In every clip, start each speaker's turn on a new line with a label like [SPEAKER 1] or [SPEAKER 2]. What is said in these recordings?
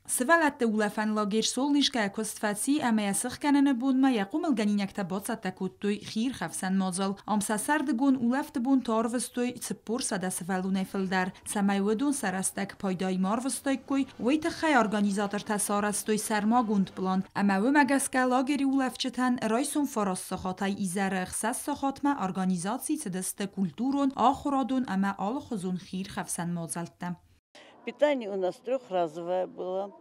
[SPEAKER 1] سفلت دولفن لاگر سولنیش که اکوستفاتی اما یسخ کنن بون ما یقوم الگنینک تبات تکوتوی خیر خفسن مازل ام سرد گون اولفت بون تاروستوی تپور سد سفلونه فلدر سمایودون سرستک پایدای ماروستوی کوی ویت خی ارگانیزاتور تسارستوی سرما گوند بلان اما و مگس که لاگری اولفچتن رایسون فراس سخاتای ایزر خصص سخات ما ارگانیزاتی تدست کلتورون آخرادون اما آل خزون خیر خفسن مازلتم.
[SPEAKER 2] Питание у нас трехразовое было,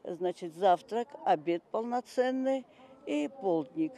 [SPEAKER 2] значит, завтрак, обед полноценный и полдник.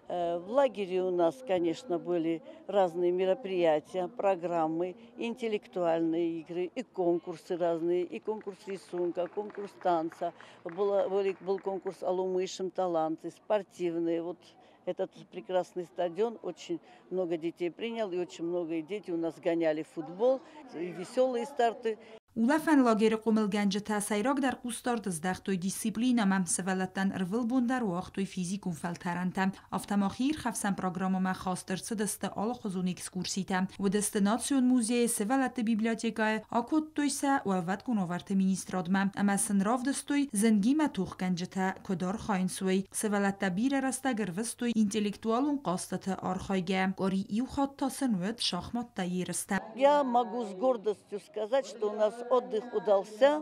[SPEAKER 2] В лагере у нас, конечно, были разные мероприятия, программы, интеллектуальные игры, и конкурсы разные, и конкурс рисунка, конкурс танца, был конкурс «Алумышем таланты», спортивные. Вот этот прекрасный стадион, очень много детей принял, и очень много дети у нас гоняли в футбол, и веселые старты.
[SPEAKER 1] اولفن لاگر قومل گنج تاسایراک در قوستار دزدختوی دیسیپلینا ممسولتن ارول بوندر و اختوی فیزیک و فلترنتم افتم آخیر خفسن پروگرام ما خواستر دست آل خزون اکسکورسیتم و دست ناتسیون موزیه سولت بیبلیاتیکای آکود تویسه و ود کنوورت مینیسترادمم اما سنراف دستوی زنگی متوخ گنج تا کدار خاین سوی سولت بیر رسته گروستوی انتلکتوالون قاستت آرخایگه گاری ایو خاد تا سنوید شاخمات تاییرسته.
[SPEAKER 2] Я могу с гордостью сказать, что у нас отдых удался,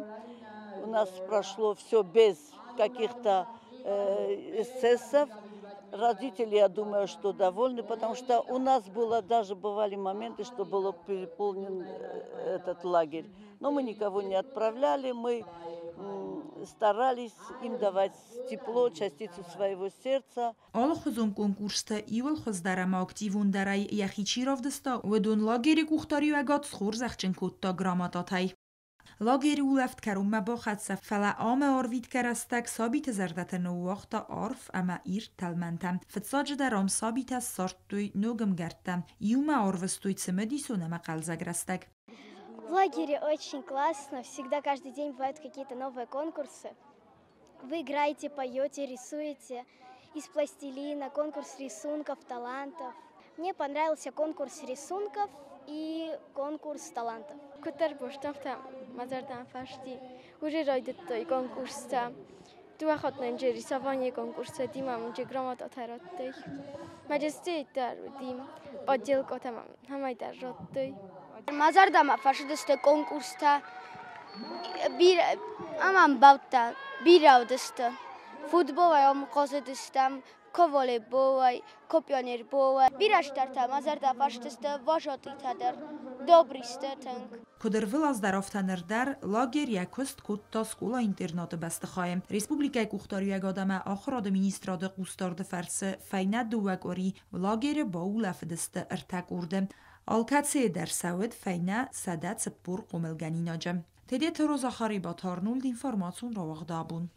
[SPEAKER 2] у нас прошло все без каких-то эксцессов. Родители, я думаю, что довольны, потому что у нас бывали моменты, что был переполнен этот лагерь. Но мы никого не отправляли, мы старались им давать тепло, частицу своего сердца.
[SPEAKER 1] آل خزون کنکورستا ایول خزدارم اکتیوون درای یخی چیراف دستا و دون لاگری کوختاری و اگات سخور زخچن کتا گراماتاتای. لاگری اولفت کروم مباخد سفلا آم آروید کرستک سابیت زردت نو وقت عرف اما ایر تلمنتم فتساج درام سابیت سارتوی نوگم گرتم یوم عرفستوی تسمدی سونم قلزگرستک.
[SPEAKER 3] В лагере очень классно, всегда каждый день бывают какие-то новые конкурсы. Вы играете, поете, рисуете из пластилина, конкурс рисунков, талантов. Мне понравился конкурс рисунков и конкурс талантов.
[SPEAKER 4] Кутер боштафтам, мазардам фашти. Уже ройдет той конкурс-та. Ду охотно инже рисование конкурса димам инже грамота тароттой. Маджестей дар дим, подделка тамам, хамай дар роттой.
[SPEAKER 3] Мазардам фашидесте конкурс-та. Амам бавта, биравдесте. Футболай омқозедестам, коволейболай, копионерболай. Бираштарта мазарда фашидесте важотита дар добристе тенг.
[SPEAKER 1] کدر ولاز در آفتنر در لاگر یکست کد تا سکولا اینترنات بست خواهیم. ریسپوبلیکای کوختاری اگادم آخراد مینیستراد قوستارد فرس فینت دو وگاری و لاگر با او لفدست ارتک اردم. آلکتسی در سود فینه سدت سپور قوملگنی ناجم. تدیت روز آخری با تارنولد اینفارماتون رو وقت دابون.